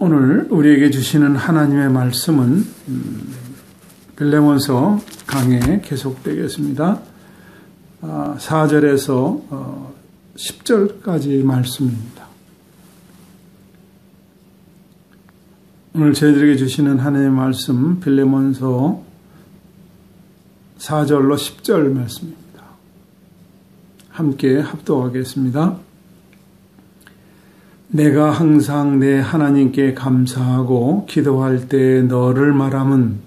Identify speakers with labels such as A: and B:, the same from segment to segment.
A: 오늘 우리에게 주시는 하나님의 말씀은 빌레몬서 강해 계속되겠습니다. 4절에서 10절까지 말씀입니다. 오늘 저희들에게 주시는 하나님의 말씀 빌레몬서 4절로 10절 말씀입니다. 함께 합독하겠습니다. 내가 항상 내 하나님께 감사하고 기도할 때 너를 말함은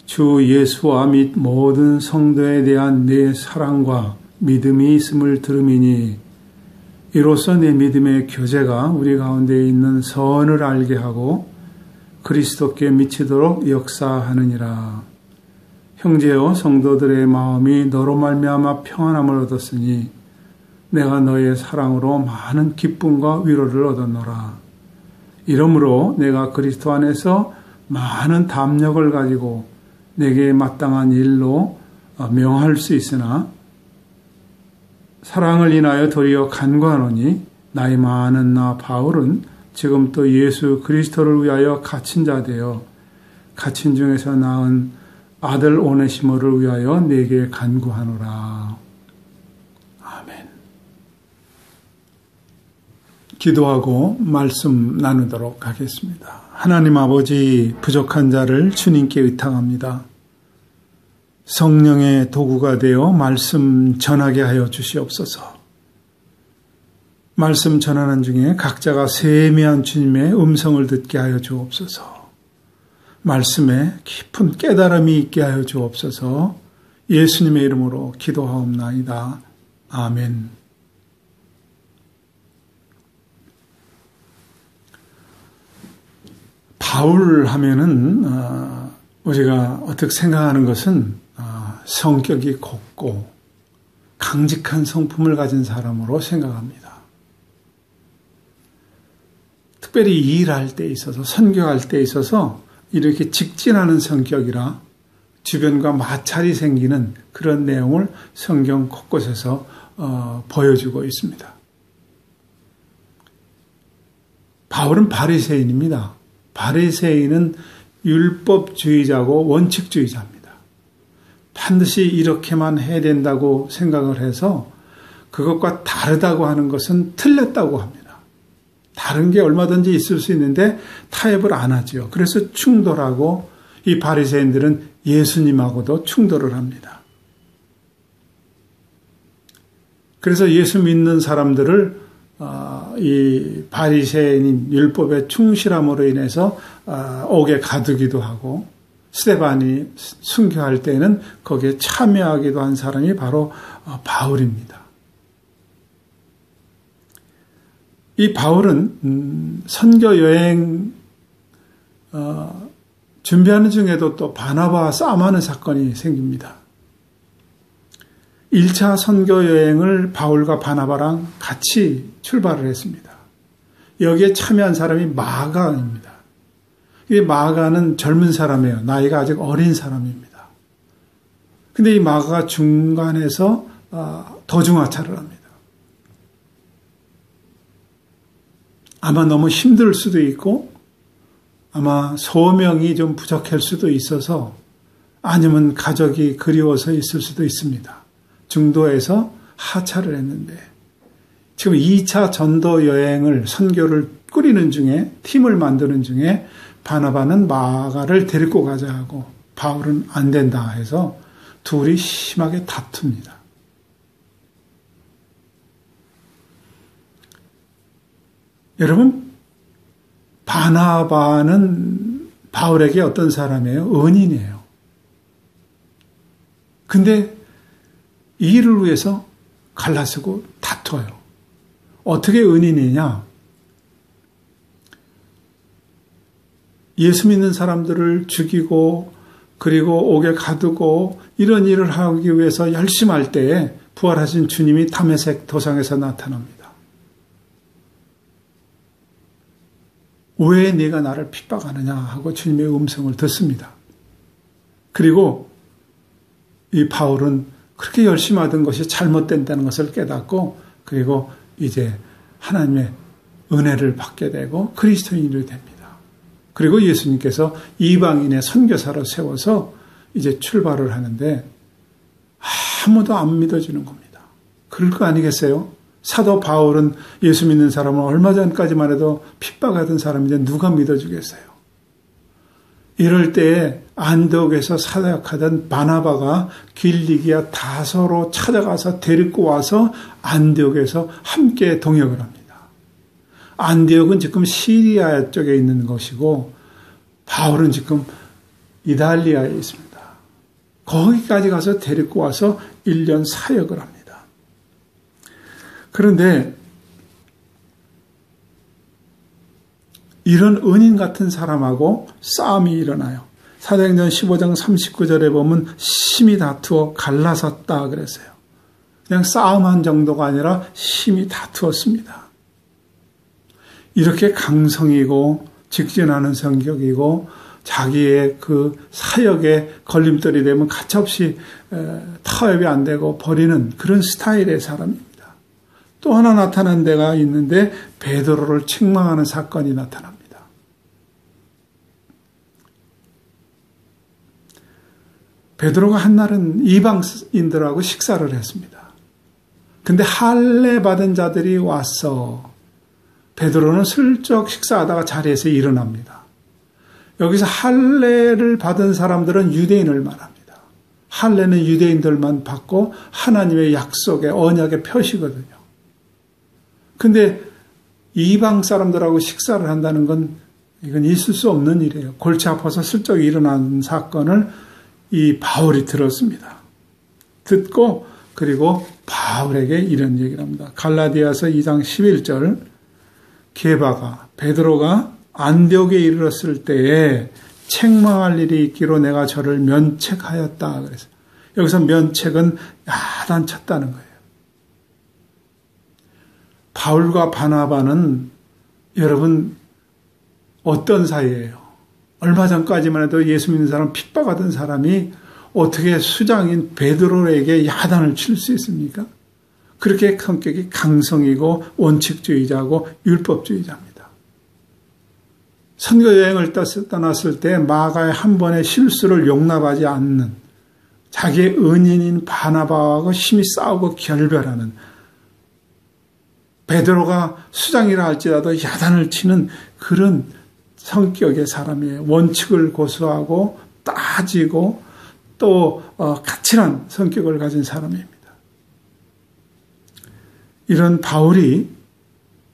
A: 주 예수와 및 모든 성도에 대한 내 사랑과 믿음이 있음을 들음이니 이로써 내 믿음의 교제가 우리 가운데 있는 선을 알게 하고 그리스도께 미치도록 역사하느니라. 형제여 성도들의 마음이 너로 말미암아 평안함을 얻었으니 내가 너의 사랑으로 많은 기쁨과 위로를 얻었노라. 이러므로 내가 그리스도 안에서 많은 담력을 가지고 내게 마땅한 일로 명할 수 있으나 사랑을 인하여 도리어 간구하노니 나이 많은 나 바울은 지금 또 예수 그리스도를 위하여 갇힌 자 되어 갇힌 중에서 낳은 아들 오네시모를 위하여 내게 간구하노라. 아멘. 기도하고 말씀 나누도록 하겠습니다. 하나님 아버지, 부족한 자를 주님께 의탁합니다. 성령의 도구가 되어 말씀 전하게 하여 주시옵소서. 말씀 전하는 중에 각자가 세미한 주님의 음성을 듣게 하여 주옵소서. 말씀에 깊은 깨달음이 있게 하여 주옵소서. 예수님의 이름으로 기도하옵나이다. 아멘. 바울 하면은 우리가 어떻게 생각하는 것은 성격이 곱고 강직한 성품을 가진 사람으로 생각합니다. 특별히 일할 때 있어서 선교할 때 있어서 이렇게 직진하는 성격이라 주변과 마찰이 생기는 그런 내용을 성경 곳곳에서 보여주고 있습니다. 바울은 바리새인입니다. 바리새인은 율법주의자고 원칙주의자입니다. 반드시 이렇게만 해야 된다고 생각을 해서 그것과 다르다고 하는 것은 틀렸다고 합니다. 다른 게 얼마든지 있을 수 있는데 타협을 안 하죠. 그래서 충돌하고 이 바리새인들은 예수님하고도 충돌을 합니다. 그래서 예수 믿는 사람들을 이 바리새인인 율법에 충실함으로 인해서 옥에 가두기도 하고 스데반이 순교할 때는 거기에 참여하기도 한 사람이 바로 바울입니다. 이 바울은 선교 여행 준비하는 중에도 또 바나바와 싸움하는 사건이 생깁니다. 1차 선교 여행을 바울과 바나바랑 같이 출발을 했습니다. 여기에 참여한 사람이 마가입니다. 이 마가는 젊은 사람이에요. 나이가 아직 어린 사람입니다. 근데 이 마가가 중간에서 도중하차를 합니다. 아마 너무 힘들 수도 있고 아마 소명이 좀 부족할 수도 있어서 아니면 가족이 그리워서 있을 수도 있습니다. 중도에서 하차를 했는데 지금 2차 전도 여행을 선교를 꾸리는 중에 팀을 만드는 중에 바나바는 마가를 데리고 가자 하고 바울은 안 된다 해서 둘이 심하게 다툽니다. 여러분, 바나바는 바울에게 어떤 사람이에요? 은인이에요. 근데 이 일을 위해서 갈라서고 다퉈요. 어떻게 은인이냐? 예수 믿는 사람들을 죽이고 그리고 옥에 가두고 이런 일을 하기 위해서 열심히 할 때에 부활하신 주님이 다메섹 도상에서 나타납니다. 왜 네가 나를 핍박하느냐 하고 주님의 음성을 듣습니다. 그리고 이 바울은 그렇게 열심히 하던 것이 잘못된다는 것을 깨닫고 그리고 이제 하나님의 은혜를 받게 되고 그리스도인이 됩니다. 그리고 예수님께서 이방인의 선교사로 세워서 이제 출발을 하는데 아무도 안 믿어주는 겁니다. 그럴 거 아니겠어요? 사도 바울은 예수 믿는 사람은 얼마 전까지만 해도 핍박하던 사람인데 누가 믿어주겠어요? 이럴 때에 안디옥에서 사역하던 바나바가 길리기아 다소로 찾아가서 데리고 와서 안디옥에서 함께 동역을 합니다. 안디옥은 지금 시리아 쪽에 있는 것이고 바울은 지금 이탈리아에 있습니다. 거기까지 가서 데리고 와서 1년 사역을 합니다. 그런데 이런 은인 같은 사람하고 싸움이 일어나요. 사도행전 15장 39절에 보면 심히 다투어 갈라섰다 그랬어요. 그냥 싸움한 정도가 아니라 심히 다투었습니다. 이렇게 강성이고 직진하는 성격이고 자기의 그 사역에 걸림돌이 되면 가차없이 타협이 안 되고 버리는 그런 스타일의 사람입니다. 또 하나 나타난 데가 있는데 베드로를 책망하는 사건이 나타납니다. 베드로가 한날은 이방인들하고 식사를 했습니다. 근데 할례 받은 자들이 와서 베드로는 슬쩍 식사하다가 자리에서 일어납니다. 여기서 할례를 받은 사람들은 유대인을 말합니다. 할례는 유대인들만 받고 하나님의 약속의 언약의 표시거든요. 근데 이방 사람들하고 식사를 한다는 건 이건 있을 수 없는 일이에요. 골치 아파서 슬쩍 일어난 사건을 이 바울이 들었습니다. 듣고 그리고 바울에게 이런 얘기를 합니다. 갈라디아서 2장 11절 게바가 베드로가 안디옥에 이르렀을 때에 책망할 일이 있기로 내가 저를 면책하였다. 그래서 여기서 면책은 야단쳤다는 거예요. 바울과 바나바는 여러분 어떤 사이예요? 얼마 전까지만 해도 예수 믿는 사람 핍박하던 사람이 어떻게 수장인 베드로에게 야단을 칠 수 있습니까? 그렇게 성격이 강성이고 원칙주의자고 율법주의자입니다. 선교여행을 떠났을 때 마가의 한 번의 실수를 용납하지 않는 자기의 은인인 바나바하고 심히 싸우고 결별하는 베드로가 수장이라 할지라도 야단을 치는 그런 성격의 사람이에요. 원칙을 고수하고 따지고 또 까칠한 성격을 가진 사람입니다. 이런 바울이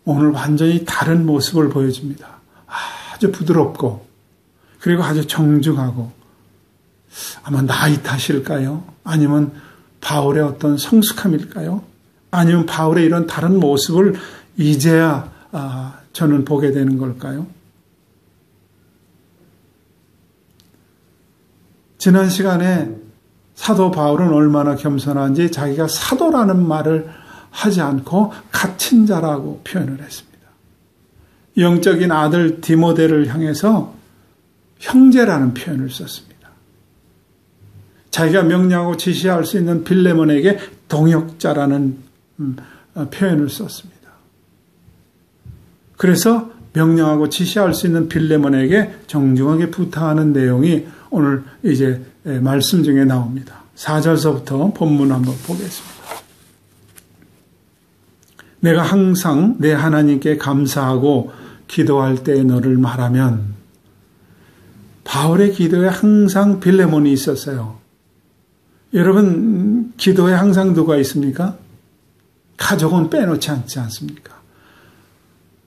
A: 오늘 완전히 다른 모습을 보여줍니다. 아주 부드럽고 그리고 아주 정중하고 아마 나이 탓일까요? 아니면 바울의 어떤 성숙함일까요? 아니면 바울의 이런 다른 모습을 이제야 저는 보게 되는 걸까요? 지난 시간에 사도 바울은 얼마나 겸손한지 자기가 사도라는 말을 하지 않고 갇힌 자라고 표현을 했습니다. 영적인 아들 디모데를 향해서 형제라는 표현을 썼습니다. 자기가 명령하고 지시할 수 있는 빌레몬에게 동역자라는 표현을 썼습니다. 그래서 명령하고 지시할 수 있는 빌레몬에게 정중하게 부탁하는 내용이 오늘 이제 말씀 중에 나옵니다. 4절서부터 본문 한번 보겠습니다. 내가 항상 내 하나님께 감사하고 기도할 때 너를 말하면 바울의 기도에 항상 빌레몬이 있었어요. 여러분 기도에 항상 누가 있습니까? 가족은 빼놓지 않지 않습니까?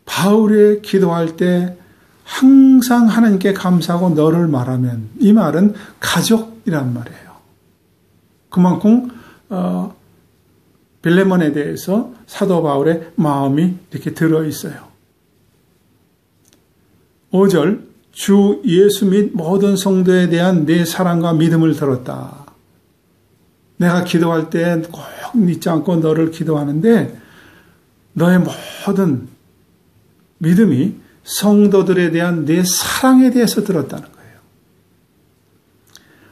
A: 바울의 기도할 때 항상 하나님께 감사하고 너를 말하면 이 말은 가족이란 말이에요. 그만큼 빌레몬에 대해서 사도 바울의 마음이 이렇게 들어있어요. 5절 주 예수 및 모든 성도에 대한 내 사랑과 믿음을 들었다. 내가 기도할 때 꼭 잊지 않고 너를 기도하는데 너의 모든 믿음이 성도들에 대한 내 사랑에 대해서 들었다는 거예요.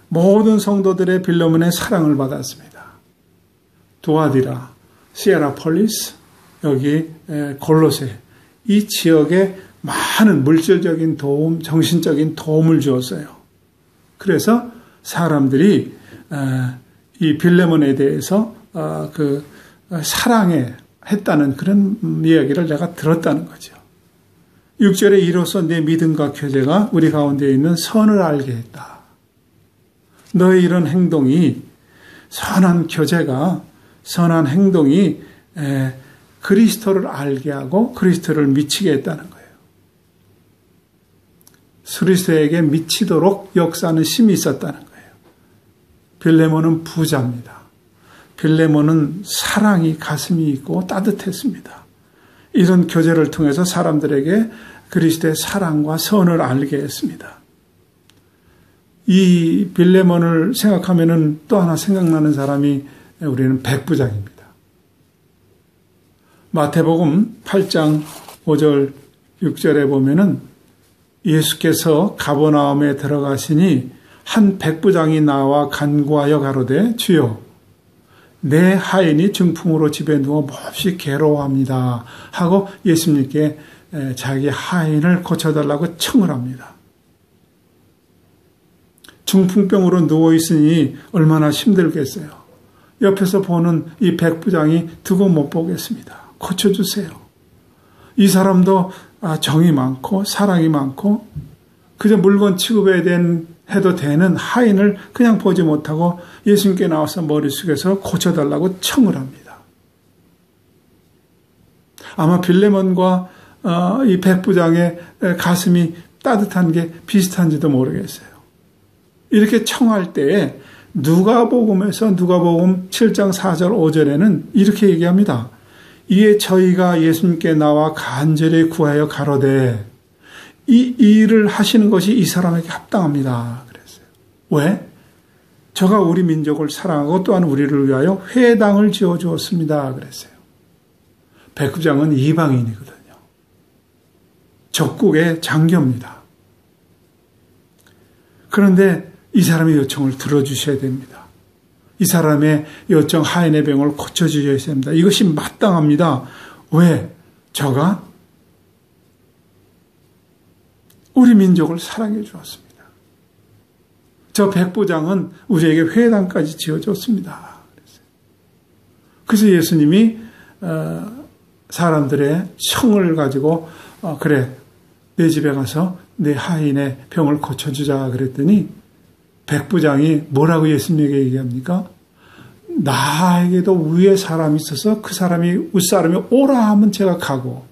A: 모든 성도들의 빌레몬의 사랑을 받았습니다. 두아디라, 시에라폴리스, 여기 골로새 이 지역의 많은 물질적인 도움, 정신적인 도움을 주었어요. 그래서 사람들이 이 빌레몬에 대해서 사랑해 했다는 그런 이야기를 내가 들었다는 거죠. 6절에 이로써 내 믿음과 교제가 우리 가운데 있는 선을 알게 했다. 너의 이런 행동이, 선한 교제가, 선한 행동이 그리스도를 알게 하고 그리스도를 미치게 했다는 거예요. 그리스도에게 미치도록 역사하는 힘이 있었다는 거예요. 빌레몬은 부자입니다. 빌레몬은 사랑이 가슴이 있고 따뜻했습니다. 이런 교제를 통해서 사람들에게 그리스도의 사랑과 선을 알게 했습니다. 이 빌레몬을 생각하면은 또 하나 생각나는 사람이 우리는 백부장입니다. 마태복음 8장 5절 6절에 보면은 예수께서 가버나움에 들어가시니 한 백부장이 나와 간구하여 가로되 주여 내 하인이 중풍으로 집에 누워 몹시 괴로워합니다 하고 예수님께 자기 하인을 고쳐달라고 청을 합니다. 중풍병으로 누워있으니 얼마나 힘들겠어요. 옆에서 보는 이 백부장이 두고 못 보겠습니다. 고쳐주세요. 이 사람도 정이 많고 사랑이 많고 그저 물건 취급해야 해도 되는 하인을 그냥 보지 못하고 예수님께 나와서 머리 숙여서 고쳐달라고 청을 합니다. 아마 빌레몬과 이 백부장의 가슴이 따뜻한 게 비슷한지도 모르겠어요. 이렇게 청할 때에 누가복음에서 누가복음 7장 4절 5절에는 이렇게 얘기합니다. 이에 저희가 예수님께 나와 간절히 구하여 가로되 이 일을 하시는 것이 이 사람에게 합당합니다. 그랬어요. 왜? 저가 우리 민족을 사랑하고 또한 우리를 위하여 회당을 지어주었습니다. 그랬어요. 백부장은 이방인이거든요. 적국의 장교입니다. 그런데 이 사람의 요청을 들어주셔야 됩니다. 이 사람의 요청 하인의 병을 고쳐주셔야 됩니다. 이것이 마땅합니다. 왜? 저가 우리 민족을 사랑해 주었습니다. 저 백부장은 우리에게 회당까지 지어줬습니다. 그래서 예수님이 사람들의 청을 가지고 그래 내 집에 가서 내 하인의 병을 고쳐주자 그랬더니 백부장이 뭐라고 예수님에게 얘기합니까? 나에게도 위에 사람이 있어서 그 사람이 윗사람이 오라 하면 제가 가고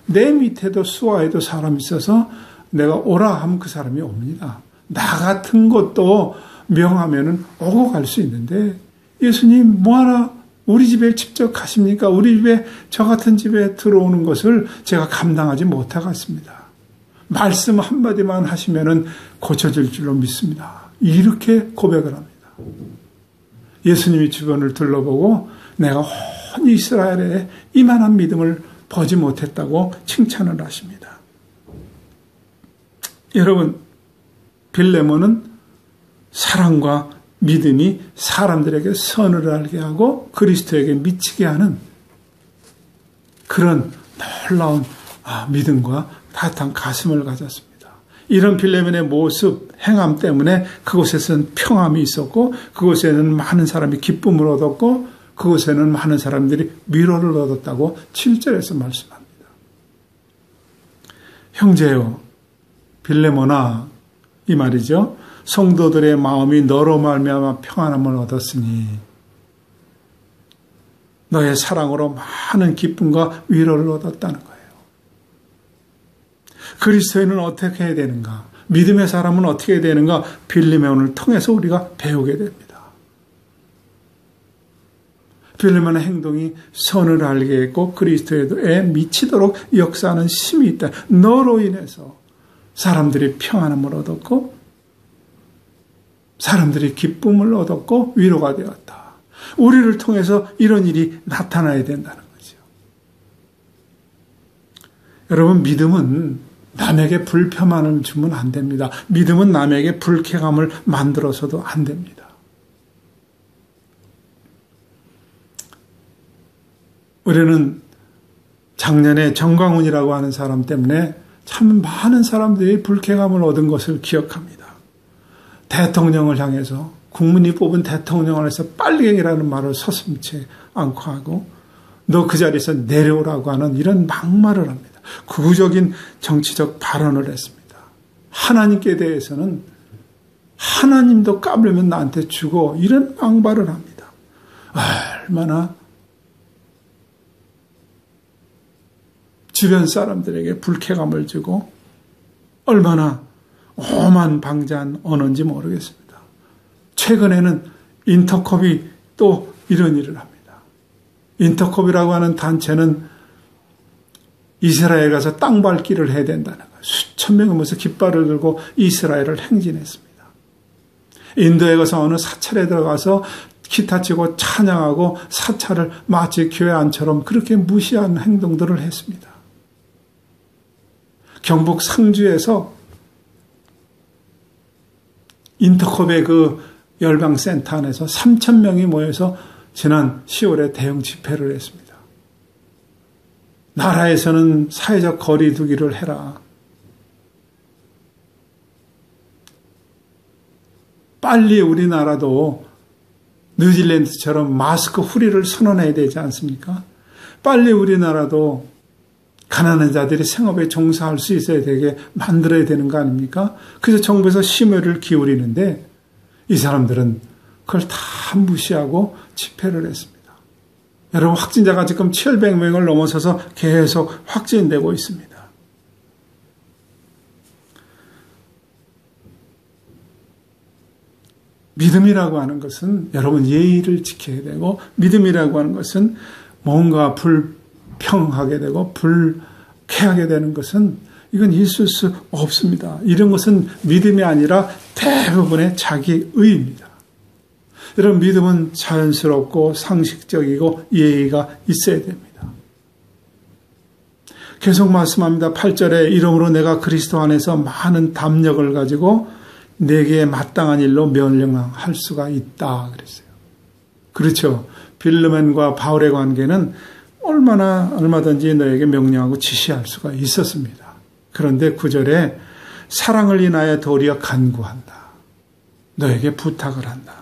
A: 내 밑에도 수하에도 사람이 있어서 내가 오라 하면 그 사람이 옵니다. 나 같은 것도 명하면은 오고 갈 수 있는데 예수님 뭐하러 우리 집에 직접 가십니까? 우리 집에 저 같은 집에 들어오는 것을 제가 감당하지 못하겠습니다. 말씀 한마디만 하시면은 고쳐질 줄로 믿습니다. 이렇게 고백을 합니다. 예수님이 주변을 둘러보고 내가 온 이스라엘에 이만한 믿음을 보지 못했다고 칭찬을 하십니다. 여러분, 빌레몬은 사랑과 믿음이 사람들에게 선을 알게 하고 그리스도에게 미치게 하는 그런 놀라운 믿음과 따뜻한 가슴을 가졌습니다. 이런 빌레몬의 모습, 행함 때문에 그곳에서는 평안이 있었고 그곳에는 많은 사람이 기쁨을 얻었고 그곳에는 많은 사람들이 위로를 얻었다고 7절에서 말씀합니다. 형제요, 빌레몬아, 이 말이죠. 성도들의 마음이 너로 말미암아 평안함을 얻었으니 너의 사랑으로 많은 기쁨과 위로를 얻었다는 거예요. 그리스도인은 어떻게 해야 되는가? 믿음의 사람은 어떻게 해야 되는가? 빌레몬을 통해서 우리가 배우게 됩니다. 빌레몬의 행동이 선을 알게 했고 그리스도에 미치도록 역사하는 힘이 있다. 너로 인해서 사람들이 평안함을 얻었고 사람들이 기쁨을 얻었고 위로가 되었다. 우리를 통해서 이런 일이 나타나야 된다는 거죠. 여러분, 믿음은 남에게 불편함을 주면 안 됩니다. 믿음은 남에게 불쾌감을 만들어서도 안 됩니다. 우리는 작년에 정광훈이라고 하는 사람 때문에 참 많은 사람들이 불쾌감을 얻은 것을 기억합니다. 대통령을 향해서, 국민이 뽑은 대통령을 해서 빨갱이라는 말을 서슴지 않고 하고, 너 그 자리에서 내려오라고 하는 이런 막말을 합니다. 극우적인 정치적 발언을 했습니다. 하나님께 대해서는 하나님도 까불면 나한테 주고, 이런 막말을 합니다. 얼마나 주변 사람들에게 불쾌감을 주고 얼마나 오만 방자한 언어인지 모르겠습니다. 최근에는 인터컵이 또 이런 일을 합니다. 인터컵이라고 하는 단체는 이스라엘 가서 땅 밟기를 해야 된다는 거예요. 수천 명이 모여서 깃발을 들고 이스라엘을 행진했습니다. 인도에 가서 어느 사찰에 들어가서 기타 치고 찬양하고 사찰을 마치 교회 안처럼 그렇게 무시한 행동들을 했습니다. 경북 상주에서 인터컵의 그 열방센터 안에서 3,000명이 모여서 지난 10월에 대형 집회를 했습니다. 나라에서는 사회적 거리 두기를 해라. 빨리 우리나라도 뉴질랜드처럼 마스크 후리를 선언해야 되지 않습니까? 빨리 우리나라도 가난한 자들이 생업에 종사할 수 있어야 되게 만들어야 되는 거 아닙니까? 그래서 정부에서 심혈을 기울이는데 이 사람들은 그걸 다 무시하고 집회를 했습니다. 여러분, 확진자가 지금 700명을 넘어서서 계속 확진되고 있습니다. 믿음이라고 하는 것은 여러분 예의를 지켜야 되고, 믿음이라고 하는 것은 뭔가 불평하게 되고 불쾌하게 되는 것은 이건 있을 수 없습니다. 이런 것은 믿음이 아니라 대부분의 자기의입니다. 여러분, 믿음은 자연스럽고 상식적이고 예의가 있어야 됩니다. 계속 말씀합니다. 8절에 이러므로 내가 그리스도 안에서 많은 담력을 가지고 내게 마땅한 일로 명령할 수가 있다 그랬어요. 그렇죠. 빌레몬과 바울의 관계는 얼마든지 너에게 명령하고 지시할 수가 있었습니다. 그런데 9절에 사랑을 인하여 도리어 간구한다. 너에게 부탁을 한다.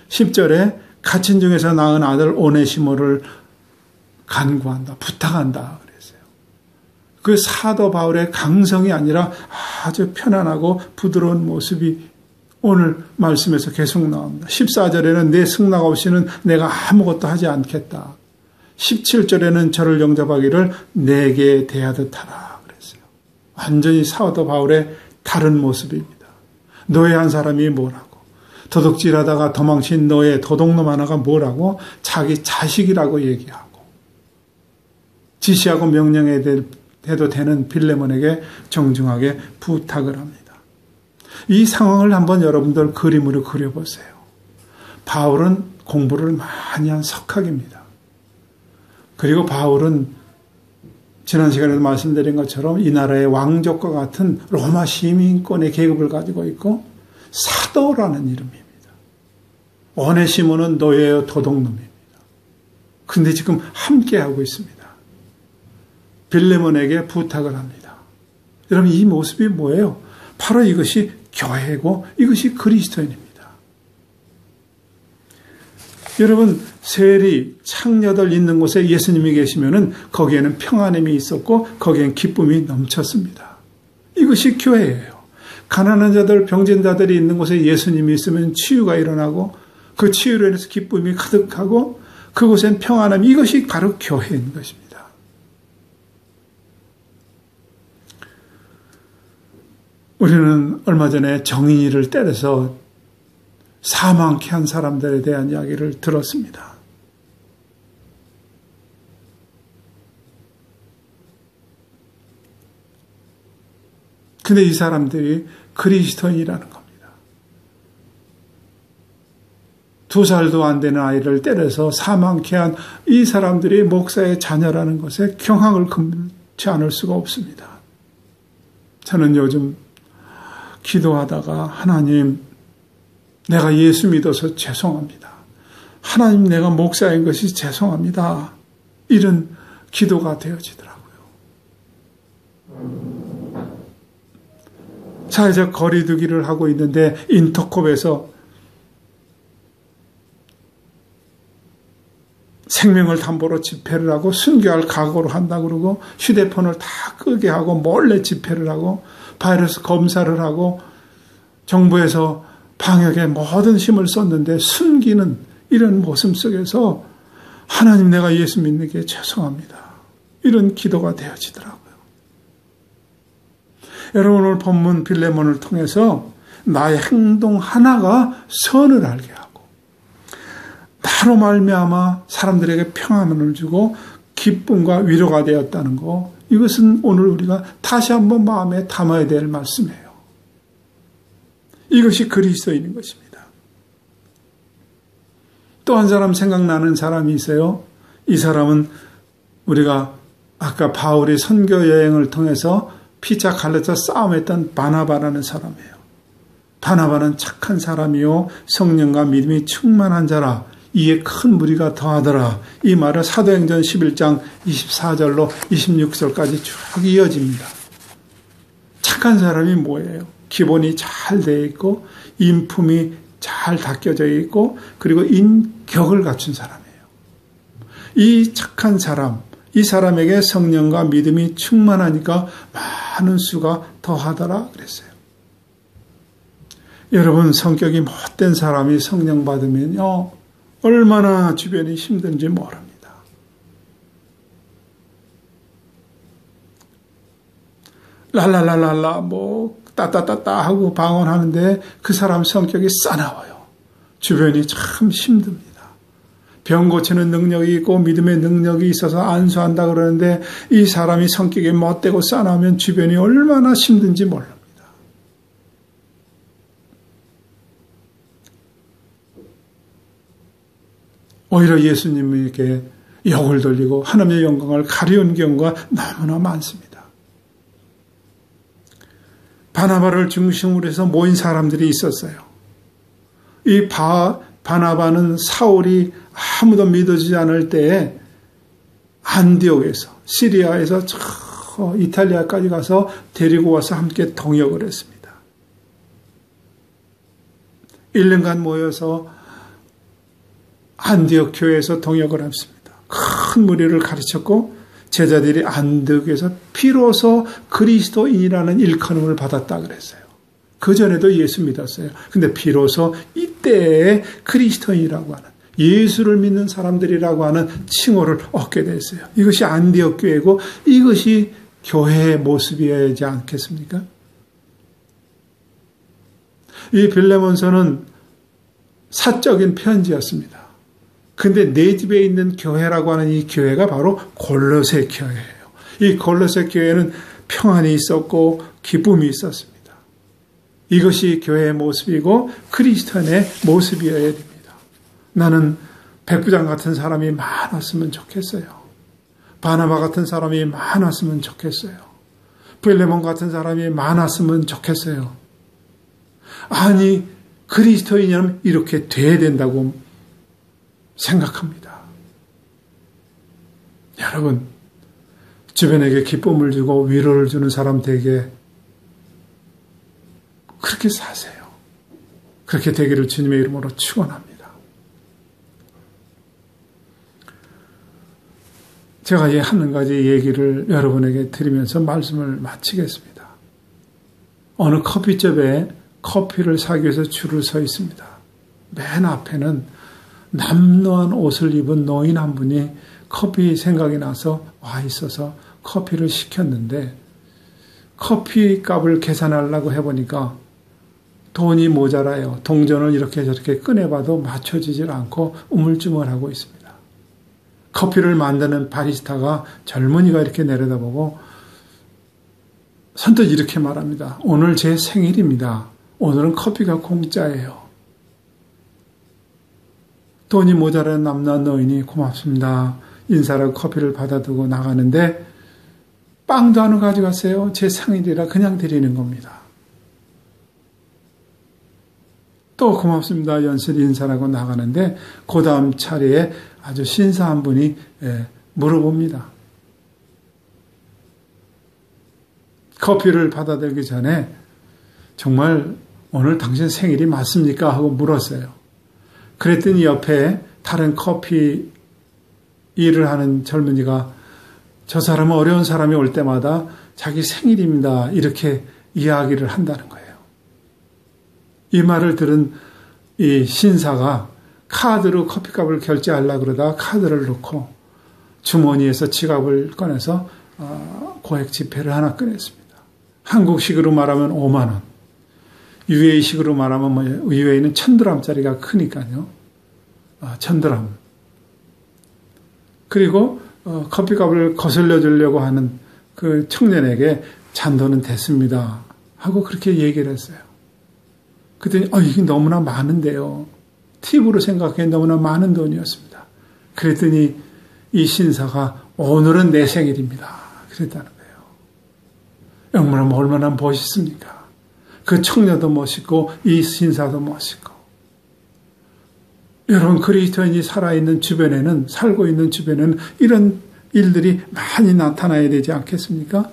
A: 10절에 갇힌 중에서 낳은 아들 오네시모를 간구한다. 부탁한다 그랬어요. 그 사도 바울의 강성이 아니라 아주 편안하고 부드러운 모습이 오늘 말씀에서 계속 나옵니다. 14절에는 내 승낙 없이는 내가 아무것도 하지 않겠다. 17절에는 저를 영접하기를 내게 대하듯 하라 그랬어요. 완전히 사도 바울의 다른 모습입니다. 노예한 사람이 뭐라고, 도둑질하다가 도망친 노예 도둑놈 하나가 뭐라고, 자기 자식이라고 얘기하고 지시하고 명령해도 되는 빌레몬에게 정중하게 부탁을 합니다. 이 상황을 한번 여러분들 그림으로 그려보세요. 바울은 공부를 많이 한 석학입니다. 그리고 바울은 지난 시간에도 말씀드린 것처럼 이 나라의 왕족과 같은 로마 시민권의 계급을 가지고 있고 사도라는 이름입니다. 오네시모는 노예요, 도둑놈입니다. 근데 지금 함께하고 있습니다. 빌레몬에게 부탁을 합니다. 여러분, 이 모습이 뭐예요? 바로 이것이 교회고 이것이 그리스도인입니다. 여러분, 세리, 창녀들 있는 곳에 예수님이 계시면은 거기에는 평안함이 있었고 거기에는 기쁨이 넘쳤습니다. 이것이 교회예요. 가난한 자들, 병진 자들이 있는 곳에 예수님이 있으면 치유가 일어나고 그 치유로 인해서 기쁨이 가득하고 그곳엔 평안함, 이것이 바로 교회인 것입니다. 우리는 얼마 전에 정인이를 때려서 사망케 한 사람들에 대한 이야기를 들었습니다. 근데 이 사람들이 그리스도인이라는 겁니다. 2살도 안 되는 아이를 때려서 사망케 한 이 사람들이 목사의 자녀라는 것에 경악을 금치 않을 수가 없습니다. 저는 요즘 기도하다가 하나님, 내가 예수 믿어서 죄송합니다. 하나님, 내가 목사인 것이 죄송합니다. 이런 기도가 되어지더라고요. 사회적 거리두기를 하고 있는데 인터콥에서 생명을 담보로 집회를 하고 순교할 각오를 한다 그러고 휴대폰을 다 끄게 하고 몰래 집회를 하고 바이러스 검사를 하고 정부에서 방역에 모든 힘을 썼는데 숨기는 이런 모습 속에서 하나님 내가 예수 믿는 게 죄송합니다. 이런 기도가 되어지더라고요. 여러분 오늘 본문 빌레몬을 통해서 나의 행동 하나가 선을 알게 하고 나로 말미암아 사람들에게 평안을 주고 기쁨과 위로가 되었다는 거, 이것은 오늘 우리가 다시 한번 마음에 담아야 될 말씀이에요. 이것이 그리스도인인 것입니다. 또 한 사람 생각나는 사람이 있어요. 이 사람은 우리가 아까 바울이 선교 여행을 통해서 피자 갈라져 싸움했던 바나바라는 사람이에요. 바나바는 착한 사람이요 성령과 믿음이 충만한 자라 이에 큰 무리가 더하더라. 이 말은 사도행전 11장 24절로 26절까지 쭉 이어집니다. 착한 사람이 뭐예요? 기본이 잘 되어 있고 인품이 잘 닦여져 있고 그리고 인격을 갖춘 사람이에요. 이 착한 사람, 이 사람에게 성령과 믿음이 충만하니까 많은 수가 더하더라 그랬어요. 여러분 성격이 못된 사람이 성령 받으면요 얼마나 주변이 힘든지 모릅니다. 랄랄랄랄라 따따따따 하고 방언하는데 그 사람 성격이 싸나워요. 주변이 참 힘듭니다. 병 고치는 능력이 있고 믿음의 능력이 있어서 안수한다 그러는데 이 사람이 성격이 못되고 싸나우면 주변이 얼마나 힘든지 모릅니다. 오히려 예수님에게 역을 돌리고 하나님의 영광을 가리운 경우가 너무나 많습니다. 바나바를 중심으로 해서 모인 사람들이 있었어요. 이 바나바는 사울이 아무도 믿어주지 않을 때에 안디옥에서 시리아에서 저 이탈리아까지 가서 데리고 와서 함께 동역을 했습니다. 1년간 모여서 안디옥 교회에서 동역을 했습니다. 큰 무리를 가르쳤고 제자들이 안디옥에서 비로소 그리스도인이라는 일컬음을 받았다 그랬어요. 그전에도 예수 믿었어요. 근데 비로소 이때에 그리스도인이라고 하는 예수를 믿는 사람들이라고 하는 칭호를 얻게 됐어요. 이것이 안디옥 교회고 이것이 교회의 모습이어야지 않겠습니까? 이 빌레몬서는 사적인 편지였습니다. 근데 내 집에 있는 교회라고 하는 이 교회가 바로 골로새 교회예요. 이 골로새 교회는 평안이 있었고 기쁨이 있었습니다. 이것이 교회의 모습이고 그리스도인의 모습이어야 됩니다. 나는 백부장 같은 사람이 많았으면 좋겠어요. 바나바 같은 사람이 많았으면 좋겠어요. 빌레몬 같은 사람이 많았으면 좋겠어요. 아니 그리스도인이라면 이렇게 돼야 된다고 생각합니다. 여러분 주변에게 기쁨을 주고 위로를 주는 사람 되게 그렇게 사세요. 그렇게 되기를 주님의 이름으로 축원합니다. 제가 한 가지 얘기를 여러분에게 드리면서 말씀을 마치겠습니다. 어느 커피숍에 커피를 사기 위해서 줄을 서 있습니다. 맨 앞에는 남노한 옷을 입은 노인 한 분이 커피 생각이 나서 와 있어서 커피를 시켰는데 커피 값을 계산하려고 해보니까 돈이 모자라요. 동전을 이렇게 저렇게 꺼내봐도 맞춰지질 않고 우물쭈물하고 있습니다. 커피를 만드는 바리스타가 젊은이가 이렇게 내려다보고 선뜻 이렇게 말합니다. 오늘 제 생일입니다. 오늘은 커피가 공짜예요. 돈이 모자란 남남 노인이 고맙습니다. 인사라고 커피를 받아두고 나가는데 빵도 하나 가져가세요. 제 생일이라 그냥 드리는 겁니다. 또 고맙습니다. 연실 인사라고 나가는데 그 다음 차례에 아주 신사한 분이 물어봅니다. 커피를 받아들기 전에 정말 오늘 당신 생일이 맞습니까? 하고 물었어요. 그랬더니 옆에 다른 커피 일을 하는 젊은이가 저 사람은 어려운 사람이 올 때마다 자기 생일입니다. 이렇게 이야기를 한다는 거예요. 이 말을 들은 이 신사가 카드로 커피값을 결제하려고 그러다가 카드를 놓고 주머니에서 지갑을 꺼내서 고액 지폐를 하나 꺼냈습니다. 한국식으로 말하면 5만 원. UA식으로 말하면 UA는 1000드람짜리가 크니까요. 1000드람. 그리고 커피값을 거슬려 주려고 하는 그 청년에게 잔돈은 됐습니다. 하고 그렇게 얘기를 했어요. 그랬더니 이게 너무나 많은데요. 팁으로 생각해 너무나 많은 돈이었습니다. 그랬더니 이 신사가 오늘은 내 생일입니다. 그랬다는 거예요. 얼마나 멋있습니까? 그 청년도 멋있고 이 신사도 멋있고. 여러분 그리스도인이 살고 있는 주변에는 이런 일들이 많이 나타나야 되지 않겠습니까?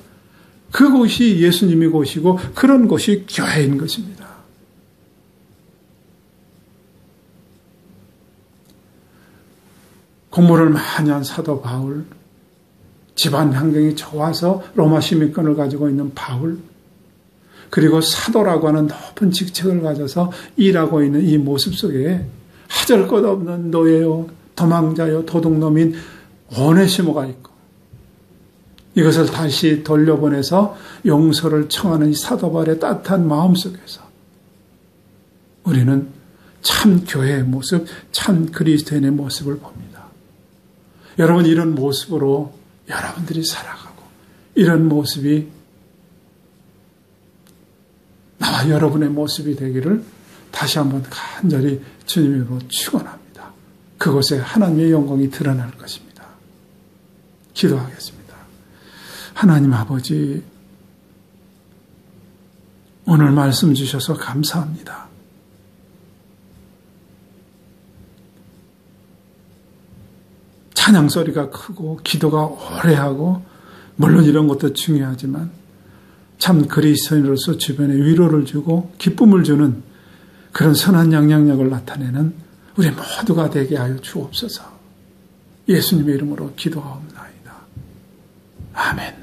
A: 그곳이 예수님이 곳이고 그런 곳이 교회인 것입니다. 공부를 많이 한 사도 바울, 집안 환경이 좋아서 로마 시민권을 가지고 있는 바울, 그리고 사도라고 하는 높은 직책을 가져서 일하고 있는 이 모습 속에 하절 것 없는 노예요, 도망자요, 도둑놈인 오네시모가 있고 이것을 다시 돌려보내서 용서를 청하는 이 사도 바울의 따뜻한 마음 속에서 우리는 참 교회의 모습, 참 그리스도인의 모습을 봅니다. 여러분 이런 모습으로 여러분들이 살아가고 이런 모습이 나와 여러분의 모습이 되기를 다시 한번 간절히 주님으로 축원합니다. 그곳에 하나님의 영광이 드러날 것입니다. 기도하겠습니다. 하나님 아버지, 오늘 말씀 주셔서 감사합니다. 찬양 소리가 크고 기도가 오래 하고 물론 이런 것도 중요하지만 참 그리스도인으로서 주변에 위로를 주고 기쁨을 주는 그런 선한 영향력을 나타내는 우리 모두가 되게 하여 주옵소서. 예수님의 이름으로 기도하옵나이다. 아멘.